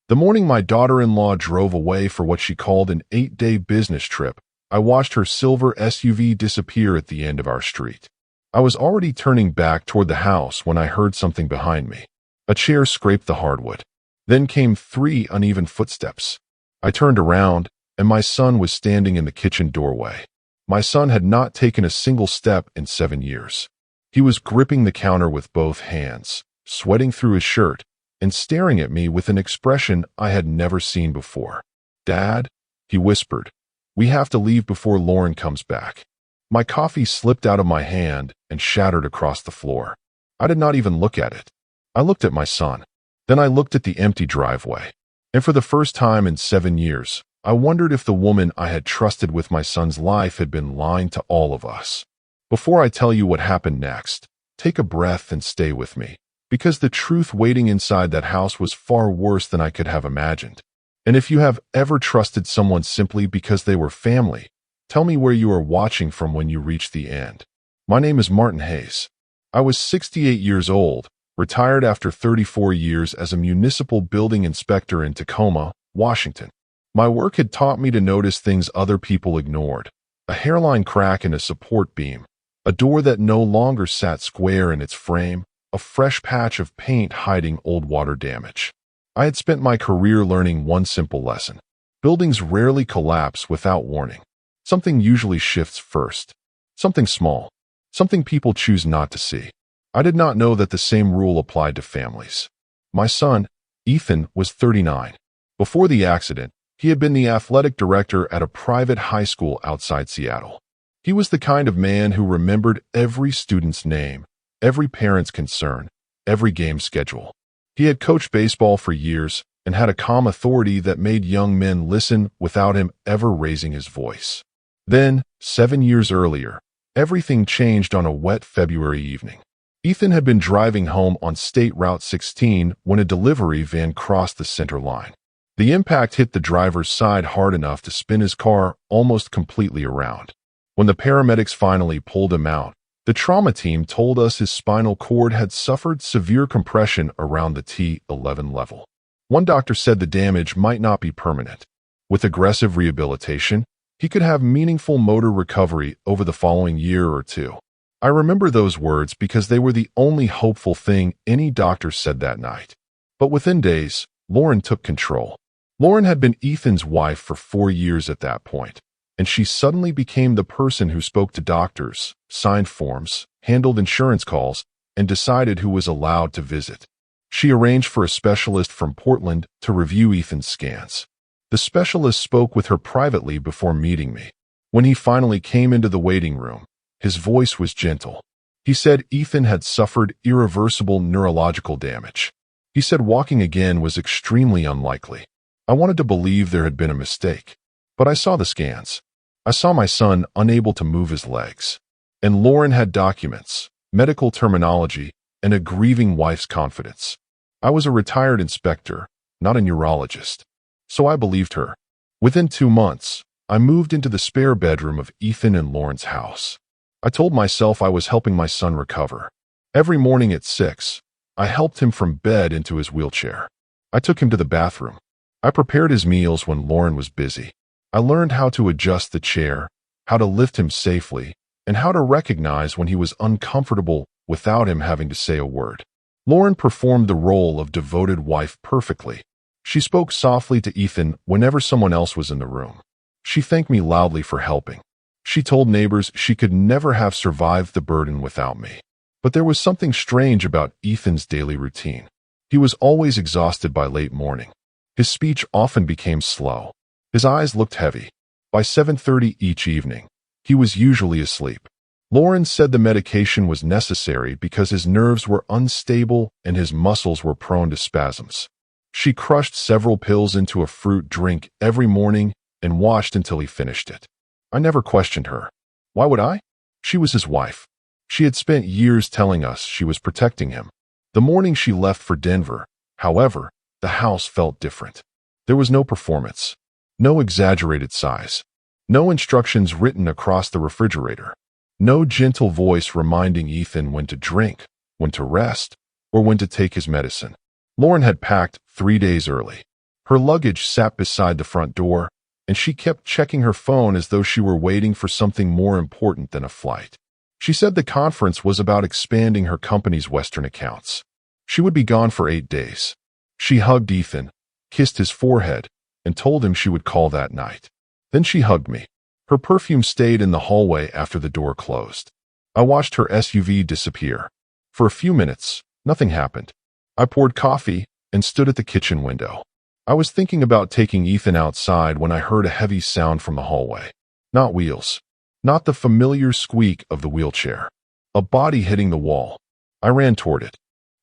The morning my daughter-in-law drove away for what she called an 8-day business trip, I watched her silver SUV disappear at the end of our street. I was already turning back toward the house when I heard something behind me. A chair scraped the hardwood. Then came 3 uneven footsteps. I turned around, and my son was standing in the kitchen doorway. My son had not taken a single step in 7 years. He was gripping the counter with both hands, sweating through his shirt, and staring at me with an expression I had never seen before. "Dad," he whispered, "we have to leave before Lauren comes back." My coffee slipped out of my hand and shattered across the floor. I did not even look at it. I looked at my son. Then I looked at the empty driveway. And for the first time in 7 years, I wondered if the woman I had trusted with my son's life had been lying to all of us. Before I tell you what happened next, take a breath and stay with me, because the truth waiting inside that house was far worse than I could have imagined. And if you have ever trusted someone simply because they were family, tell me where you are watching from when you reach the end. My name is Martin Hayes. I was 68 years old, retired after 34 years as a municipal building inspector in Tacoma, Washington. My work had taught me to notice things other people ignored: a hairline crack in a support beam, a door that no longer sat square in its frame, a fresh patch of paint hiding old water damage. I had spent my career learning one simple lesson: buildings rarely collapse without warning. Something usually shifts first. Something small. Something people choose not to see. I did not know that the same rule applied to families. My son, Ethan, was 39. Before the accident, he had been the athletic director at a private high school outside Seattle. He was the kind of man who remembered every student's name, every parent's concern, every game schedule. He had coached baseball for years and had a calm authority that made young men listen without him ever raising his voice. Then, 7 years earlier, everything changed on a wet February evening. Ethan had been driving home on State Route 16 when a delivery van crossed the center line. The impact hit the driver's side hard enough to spin his car almost completely around. When the paramedics finally pulled him out, the trauma team told us his spinal cord had suffered severe compression around the T11 level. One doctor said the damage might not be permanent. With aggressive rehabilitation, he could have meaningful motor recovery over the following year or 2. I remember those words because they were the only hopeful thing any doctor said that night. But within days, Lauren took control. Lauren had been Ethan's wife for 4 years at that point, and she suddenly became the person who spoke to doctors, signed forms, handled insurance calls, and decided who was allowed to visit. She arranged for a specialist from Portland to review Ethan's scans. The specialist spoke with her privately before meeting me. When he finally came into the waiting room, his voice was gentle. He said Ethan had suffered irreversible neurological damage. He said walking again was extremely unlikely. I wanted to believe there had been a mistake. But I saw the scans. I saw my son unable to move his legs. And Lauren had documents, medical terminology, and a grieving wife's confidence. I was a retired inspector, not a neurologist. So I believed her. Within 2 months, I moved into the spare bedroom of Ethan and Lauren's house. I told myself I was helping my son recover. Every morning at 6, I helped him from bed into his wheelchair. I took him to the bathroom. I prepared his meals when Lauren was busy. I learned how to adjust the chair, how to lift him safely, and how to recognize when he was uncomfortable without him having to say a word. Lauren performed the role of devoted wife perfectly. She spoke softly to Ethan whenever someone else was in the room. She thanked me loudly for helping. She told neighbors she could never have survived the burden without me. But there was something strange about Ethan's daily routine. He was always exhausted by late morning. His speech often became slow. His eyes looked heavy. By 7:30 each evening, he was usually asleep. Lauren said the medication was necessary because his nerves were unstable and his muscles were prone to spasms. She crushed several pills into a fruit drink every morning and watched until he finished it. I never questioned her. Why would I? She was his wife. She had spent years telling us she was protecting him. The morning she left for Denver, however, the house felt different. There was no performance, no exaggerated sighs, no instructions written across the refrigerator, no gentle voice reminding Ethan when to drink, when to rest, or when to take his medicine. Lauren had packed 3 days early. Her luggage sat beside the front door, and she kept checking her phone as though she were waiting for something more important than a flight. She said the conference was about expanding her company's Western accounts. She would be gone for 8 days. She hugged Ethan, kissed his forehead, and told him she would call that night. Then she hugged me. Her perfume stayed in the hallway after the door closed. I watched her SUV disappear. For a few minutes, nothing happened. I poured coffee and stood at the kitchen window. I was thinking about taking Ethan outside when I heard a heavy sound from the hallway. Not wheels. Not the familiar squeak of the wheelchair. A body hitting the wall. I ran toward it.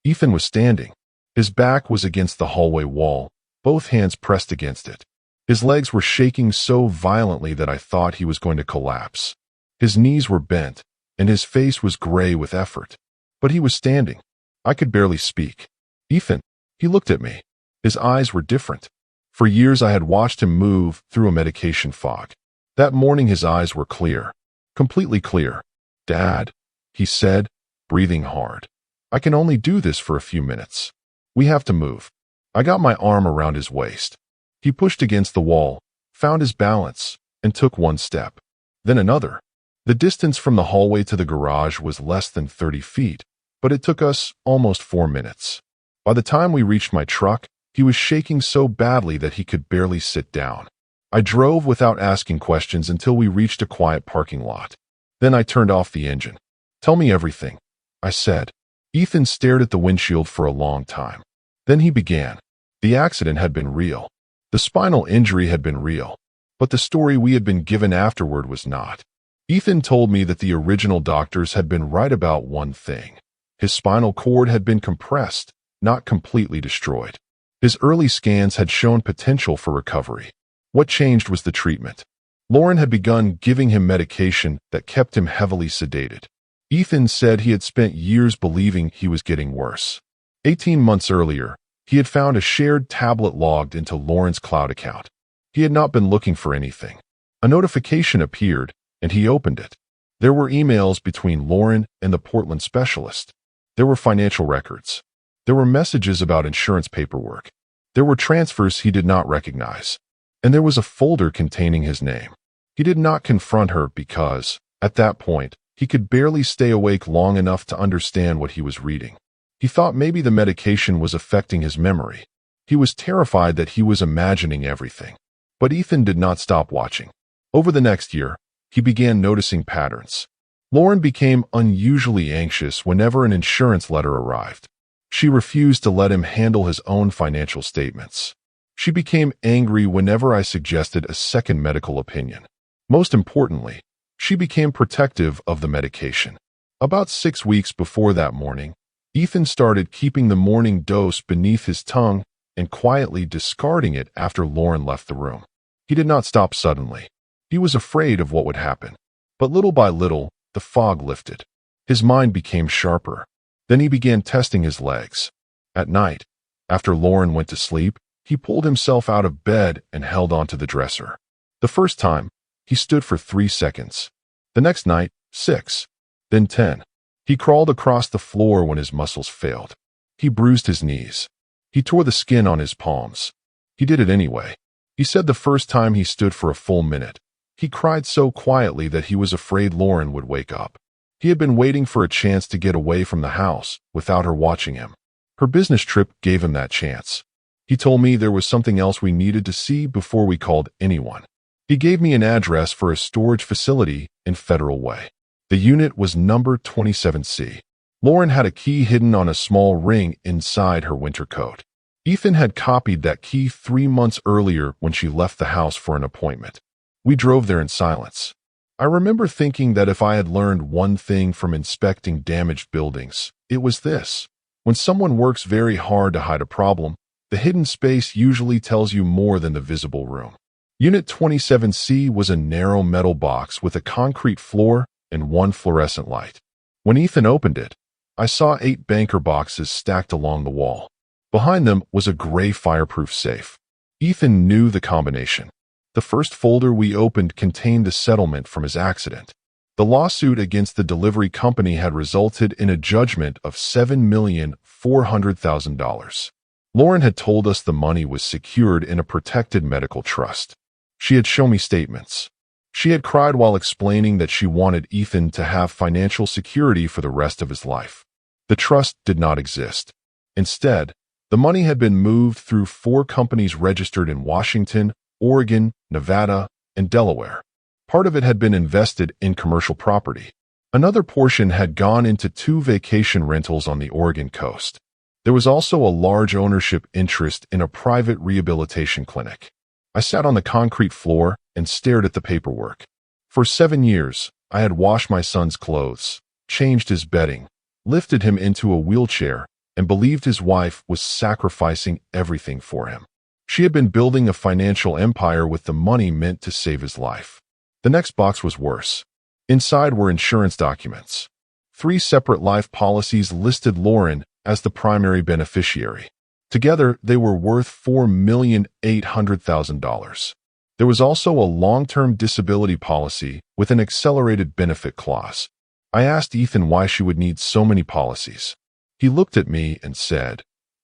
Ethan was standing. His back was against the hallway wall, both hands pressed against it. His legs were shaking so violently that I thought he was going to collapse. His knees were bent, and his face was gray with effort. But he was standing. I could barely speak. Ethan. He looked at me. His eyes were different. For years I had watched him move through a medication fog. That morning his eyes were clear. Completely clear. "Dad," he said, breathing hard. "I can only do this for a few minutes. We have to move." I got my arm around his waist. He pushed against the wall, found his balance, and took one step. Then another. The distance from the hallway to the garage was less than 30 feet, but it took us almost 4 minutes. By the time we reached my truck, he was shaking so badly that he could barely sit down. I drove without asking questions until we reached a quiet parking lot. Then I turned off the engine. "Tell me everything," I said. Ethan stared at the windshield for a long time. Then he began. The accident had been real. The spinal injury had been real. But the story we had been given afterward was not. Ethan told me that the original doctors had been right about one thing. His spinal cord had been compressed, not completely destroyed. His early scans had shown potential for recovery. What changed was the treatment. Lauren had begun giving him medication that kept him heavily sedated. Ethan said he had spent years believing he was getting worse. 18 months earlier, he had found a shared tablet logged into Lauren's cloud account. He had not been looking for anything. A notification appeared, and he opened it. There were emails between Lauren and the Portland specialist. There were financial records. There were messages about insurance paperwork. There were transfers he did not recognize. And there was a folder containing his name. He did not confront her because, at that point, he could barely stay awake long enough to understand what he was reading. He thought maybe the medication was affecting his memory. He was terrified that he was imagining everything. But Ethan did not stop watching. Over the next year, he began noticing patterns. Lauren became unusually anxious whenever an insurance letter arrived. She refused to let him handle his own financial statements. She became angry whenever I suggested a second medical opinion. Most importantly, she became protective of the medication. About 6 weeks before that morning, Ethan started keeping the morning dose beneath his tongue and quietly discarding it after Lauren left the room. He did not stop suddenly. He was afraid of what would happen. But little by little, the fog lifted. His mind became sharper. Then he began testing his legs. At night, after Lauren went to sleep, he pulled himself out of bed and held onto the dresser. The first time, he stood for 3 seconds. The next night, 6. Then 10. He crawled across the floor when his muscles failed. He bruised his knees. He tore the skin on his palms. He did it anyway. He said the first time he stood for a full minute, he cried so quietly that he was afraid Lauren would wake up. He had been waiting for a chance to get away from the house without her watching him. Her business trip gave him that chance. He told me there was something else we needed to see before we called anyone. He gave me an address for a storage facility in Federal Way. The unit was number 27C. Lauren had a key hidden on a small ring inside her winter coat. Ethan had copied that key 3 months earlier when she left the house for an appointment. We drove there in silence. I remember thinking that if I had learned one thing from inspecting damaged buildings, it was this. When someone works very hard to hide a problem, the hidden space usually tells you more than the visible room. Unit 27C was a narrow metal box with a concrete floor and one fluorescent light. When Ethan opened it, I saw 8 banker boxes stacked along the wall. Behind them was a gray fireproof safe. Ethan knew the combination. The first folder we opened contained the settlement from his accident. The lawsuit against the delivery company had resulted in a judgment of $7,400,000. Lauren had told us the money was secured in a protected medical trust. She had shown me statements. She had cried while explaining that she wanted Ethan to have financial security for the rest of his life. The trust did not exist. Instead, the money had been moved through 4 companies registered in Washington, Oregon, Nevada, and Delaware. Part of it had been invested in commercial property. Another portion had gone into 2 vacation rentals on the Oregon coast. There was also a large ownership interest in a private rehabilitation clinic. I sat on the concrete floor and stared at the paperwork. For 7 years, I had washed my son's clothes, changed his bedding, lifted him into a wheelchair, and believed his wife was sacrificing everything for him. She had been building a financial empire with the money meant to save his life. The next box was worse. Inside were insurance documents. 3 separate life policies listed Lauren as the primary beneficiary. Together, they were worth $4,800,000. There was also a long-term disability policy with an accelerated benefit clause. I asked Ethan why she would need so many policies. He looked at me and said,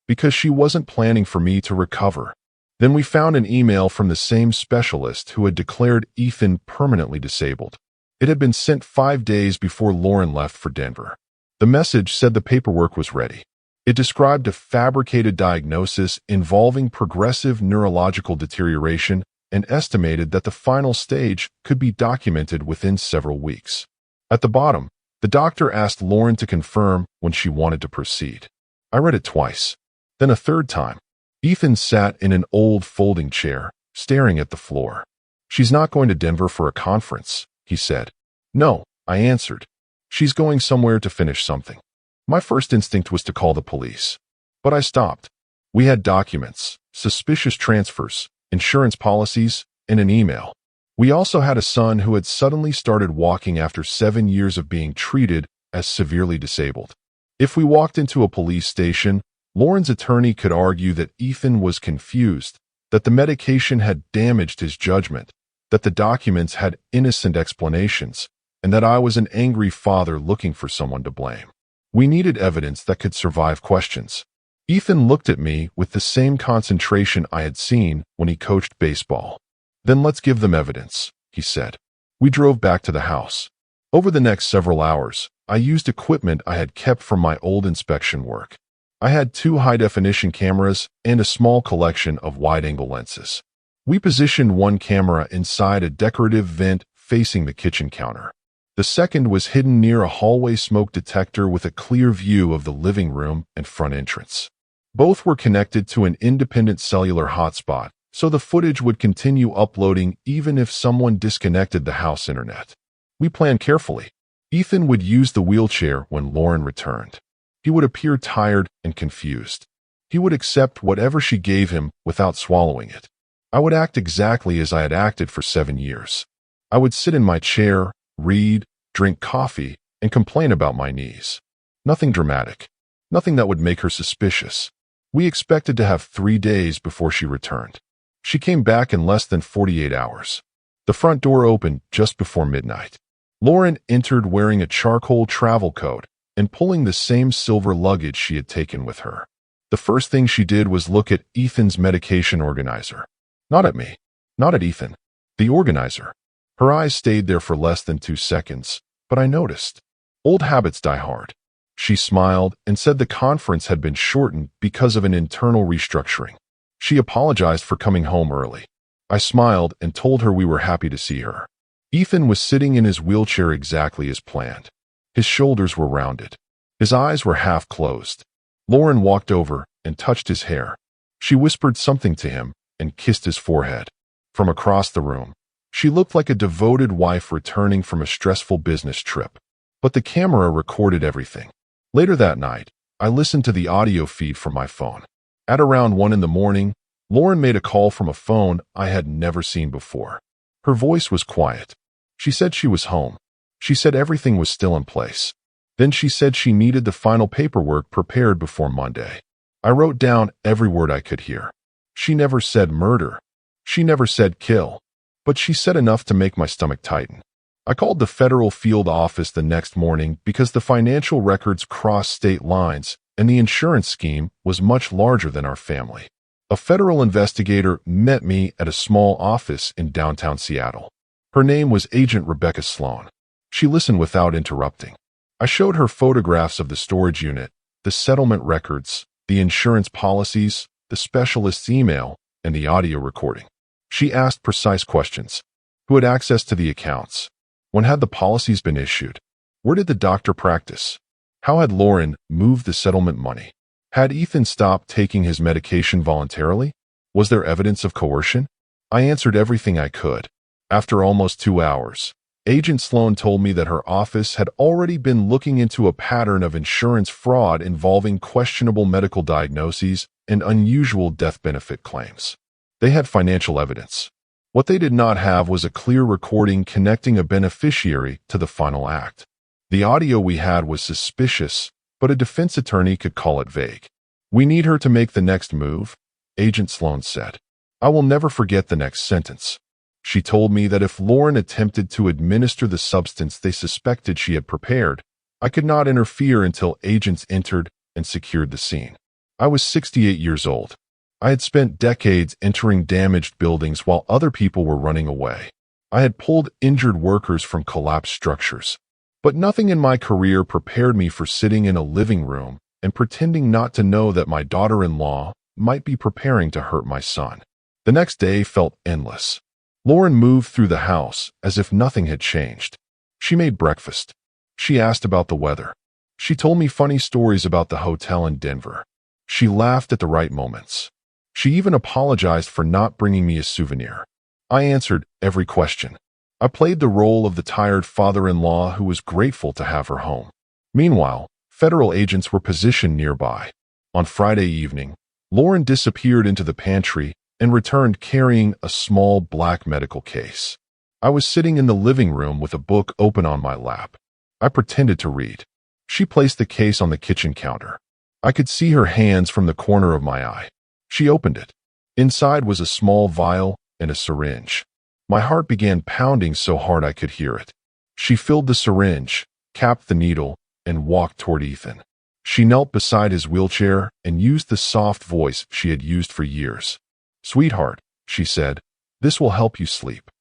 "Because she wasn't planning for me to recover." Then we found an email from the same specialist who had declared Ethan permanently disabled. It had been sent 5 days before Lauren left for Denver. The message said the paperwork was ready. It described a fabricated diagnosis involving progressive neurological deterioration and estimated that the final stage could be documented within several weeks. At the bottom, the doctor asked Lauren to confirm when she wanted to proceed. I read it twice, then a third time. Ethan sat in an old folding chair, staring at the floor. "She's not going to Denver for a conference," he said. "No," I answered. "She's going somewhere to finish something." My first instinct was to call the police. But I stopped. We had documents, suspicious transfers, insurance policies, and an email. We also had a son who had suddenly started walking after 7 years of being treated as severely disabled. If we walked into a police station, Lauren's attorney could argue that Ethan was confused, that the medication had damaged his judgment, that the documents had innocent explanations, and that I was an angry father looking for someone to blame. We needed evidence that could survive questions. Ethan looked at me with the same concentration I had seen when he coached baseball. "Then let's give them evidence," he said. We drove back to the house. Over the next several hours, I used equipment I had kept from my old inspection work. I had 2 high-definition cameras and a small collection of wide-angle lenses. We positioned one camera inside a decorative vent facing the kitchen counter. The second was hidden near a hallway smoke detector with a clear view of the living room and front entrance. Both were connected to an independent cellular hotspot, so the footage would continue uploading even if someone disconnected the house internet. We planned carefully. Ethan would use the wheelchair when Lauren returned. He would appear tired and confused. He would accept whatever she gave him without swallowing it. I would act exactly as I had acted for 7 years. I would sit in my chair, read, drink coffee, and complain about my knees. Nothing dramatic. Nothing that would make her suspicious. We expected to have 3 days before she returned. She came back in less than 48 hours. The front door opened just before midnight. Lauren entered wearing a charcoal travel coat and pulling the same silver luggage she had taken with her. The first thing she did was look at Ethan's medication organizer. Not at me. Not at Ethan. The organizer. Her eyes stayed there for less than 2 seconds, but I noticed. Old habits die hard. She smiled and said the conference had been shortened because of an internal restructuring. She apologized for coming home early. I smiled and told her we were happy to see her. Ethan was sitting in his wheelchair exactly as planned. His shoulders were rounded. His eyes were half closed. Lauren walked over and touched his hair. She whispered something to him and kissed his forehead. From across the room, she looked like a devoted wife returning from a stressful business trip. But the camera recorded everything. Later that night, I listened to the audio feed from my phone. At around 1 in the morning, Lauren made a call from a phone I had never seen before. Her voice was quiet. She said she was home. She said everything was still in place. Then she said she needed the final paperwork prepared before Monday. I wrote down every word I could hear. She never said murder. She never said kill. But she said enough to make my stomach tighten. I called the federal field office the next morning because the financial records crossed state lines and the insurance scheme was much larger than our family. A federal investigator met me at a small office in downtown Seattle. Her name was Agent Rebecca Sloan. She listened without interrupting. I showed her photographs of the storage unit, the settlement records, the insurance policies, the specialist's email, and the audio recording. She asked precise questions. Who had access to the accounts? When had the policies been issued? Where did the doctor practice? How had Lauren moved the settlement money? Had Ethan stopped taking his medication voluntarily? Was there evidence of coercion? I answered everything I could. After almost 2 hours, Agent Sloan told me that her office had already been looking into a pattern of insurance fraud involving questionable medical diagnoses and unusual death benefit claims. They had financial evidence. What they did not have was a clear recording connecting a beneficiary to the final act. The audio we had was suspicious, but a defense attorney could call it vague. "We need her to make the next move," Agent Sloan said. I will never forget the next sentence. She told me that if Lauren attempted to administer the substance they suspected she had prepared, I could not interfere until agents entered and secured the scene. I was 68 years old. I had spent decades entering damaged buildings while other people were running away. I had pulled injured workers from collapsed structures. But nothing in my career prepared me for sitting in a living room and pretending not to know that my daughter-in-law might be preparing to hurt my son. The next day felt endless. Lauren moved through the house as if nothing had changed. She made breakfast. She asked about the weather. She told me funny stories about the hotel in Denver. She laughed at the right moments. She even apologized for not bringing me a souvenir. I answered every question. I played the role of the tired father-in-law who was grateful to have her home. Meanwhile, federal agents were positioned nearby. On Friday evening, Lauren disappeared into the pantry and returned carrying a small black medical case. I was sitting in the living room with a book open on my lap. I pretended to read. She placed the case on the kitchen counter. I could see her hands from the corner of my eye. She opened it. Inside was a small vial and a syringe. My heart began pounding so hard I could hear it. She filled the syringe, capped the needle, and walked toward Ethan. She knelt beside his wheelchair and used the soft voice she had used for years. "Sweetheart," she said, "this will help you sleep."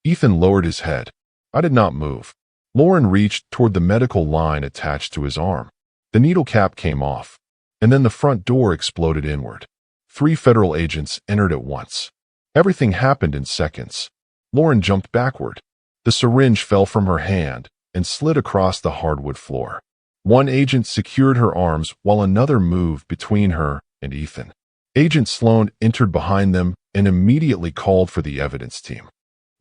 Ethan lowered his head. I did not move. Lauren reached toward the medical line attached to his arm. The needle cap came off, and then the front door exploded inward. 3 federal agents entered at once. Everything happened in seconds. Lauren jumped backward. The syringe fell from her hand and slid across the hardwood floor. One agent secured her arms while another moved between her and Ethan. Agent Sloan entered behind them and immediately called for the evidence team.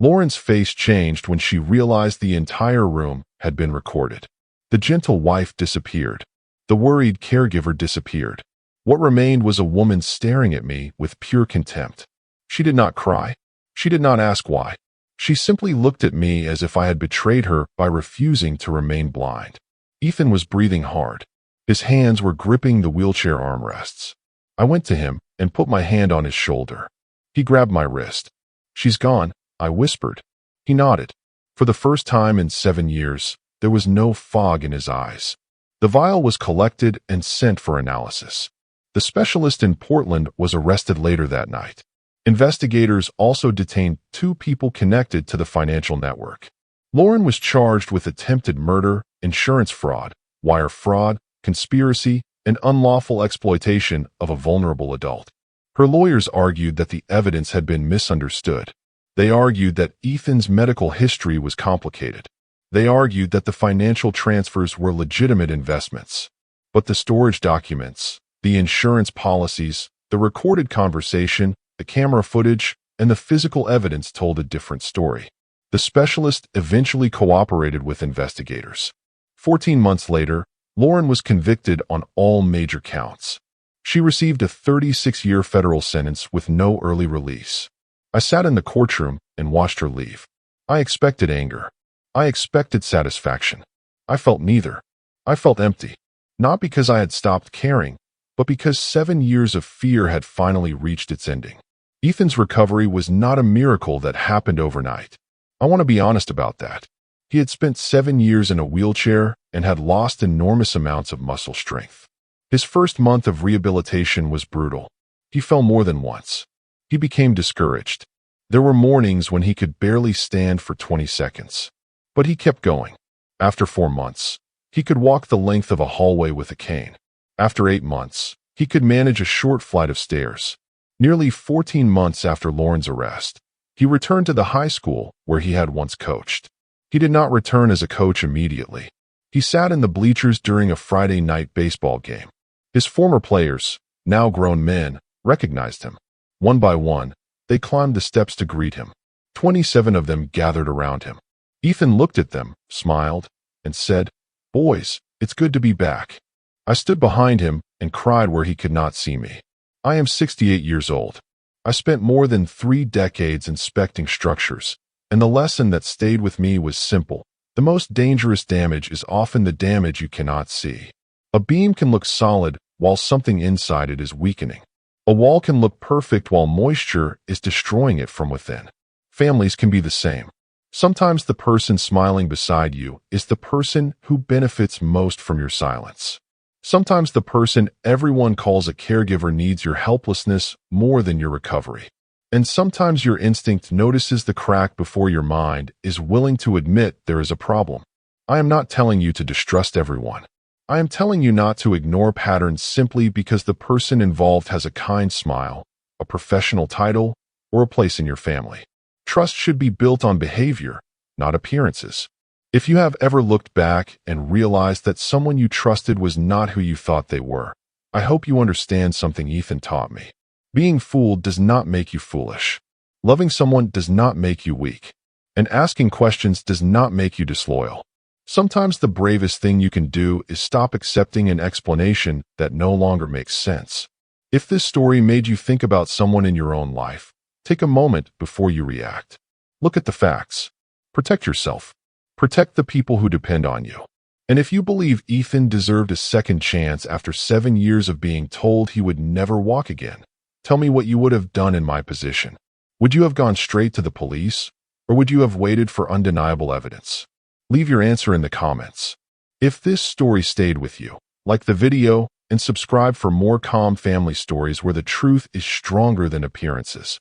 Lauren's face changed when she realized the entire room had been recorded. The gentle wife disappeared. The worried caregiver disappeared. What remained was a woman staring at me with pure contempt. She did not cry. She did not ask why. She simply looked at me as if I had betrayed her by refusing to remain blind. Ethan was breathing hard. His hands were gripping the wheelchair armrests. I went to him and put my hand on his shoulder. He grabbed my wrist. "She's gone," I whispered. He nodded. For the first time in 7 years, there was no fog in his eyes. The vial was collected and sent for analysis. The specialist in Portland was arrested later that night. Investigators also detained 2 people connected to the financial network. Lauren was charged with attempted murder, insurance fraud, wire fraud, conspiracy, and unlawful exploitation of a vulnerable adult. Her lawyers argued that the evidence had been misunderstood. They argued that Ethan's medical history was complicated. They argued that the financial transfers were legitimate investments. But the storage documents, the insurance policies, the recorded conversation, the camera footage, and the physical evidence told a different story. The specialist eventually cooperated with investigators. 14 months later, Lauren was convicted on all major counts. She received a 36-year federal sentence with no early release. I sat in the courtroom and watched her leave. I expected anger. I expected satisfaction. I felt neither. I felt empty. Not because I had stopped caring, but because 7 years of fear had finally reached its ending. Ethan's recovery was not a miracle that happened overnight. I want to be honest about that. He had spent 7 years in a wheelchair and had lost enormous amounts of muscle strength. His first month of rehabilitation was brutal. He fell more than once. He became discouraged. There were mornings when he could barely stand for 20 seconds. But he kept going. After 4 months, he could walk the length of a hallway with a cane. After 8 months, he could manage a short flight of stairs. Nearly 14 months after Lauren's arrest, he returned to the high school where he had once coached. He did not return as a coach immediately. He sat in the bleachers during a Friday night baseball game. His former players, now grown men, recognized him. One by one, they climbed the steps to greet him. 27 of them gathered around him. Ethan looked at them, smiled, and said, "Boys, it's good to be back." I stood behind him and cried where he could not see me. I am 68 years old. I spent more than 3 decades inspecting structures, and the lesson that stayed with me was simple. The most dangerous damage is often the damage you cannot see. A beam can look solid while something inside it is weakening. A wall can look perfect while moisture is destroying it from within. Families can be the same. Sometimes the person smiling beside you is the person who benefits most from your silence. Sometimes the person everyone calls a caregiver needs your helplessness more than your recovery. And sometimes your instinct notices the crack before your mind is willing to admit there is a problem. I am not telling you to distrust everyone. I am telling you not to ignore patterns simply because the person involved has a kind smile, a professional title, or a place in your family. Trust should be built on behavior, not appearances. If you have ever looked back and realized that someone you trusted was not who you thought they were, I hope you understand something Ethan taught me. Being fooled does not make you foolish. Loving someone does not make you weak. And asking questions does not make you disloyal. Sometimes the bravest thing you can do is stop accepting an explanation that no longer makes sense. If this story made you think about someone in your own life, take a moment before you react. Look at the facts. Protect yourself. Protect the people who depend on you. And if you believe Ethan deserved a second chance after 7 years of being told he would never walk again, tell me what you would have done in my position. Would you have gone straight to the police, or would you have waited for undeniable evidence? Leave your answer in the comments. If this story stayed with you, like the video and subscribe for more calm family stories where the truth is stronger than appearances.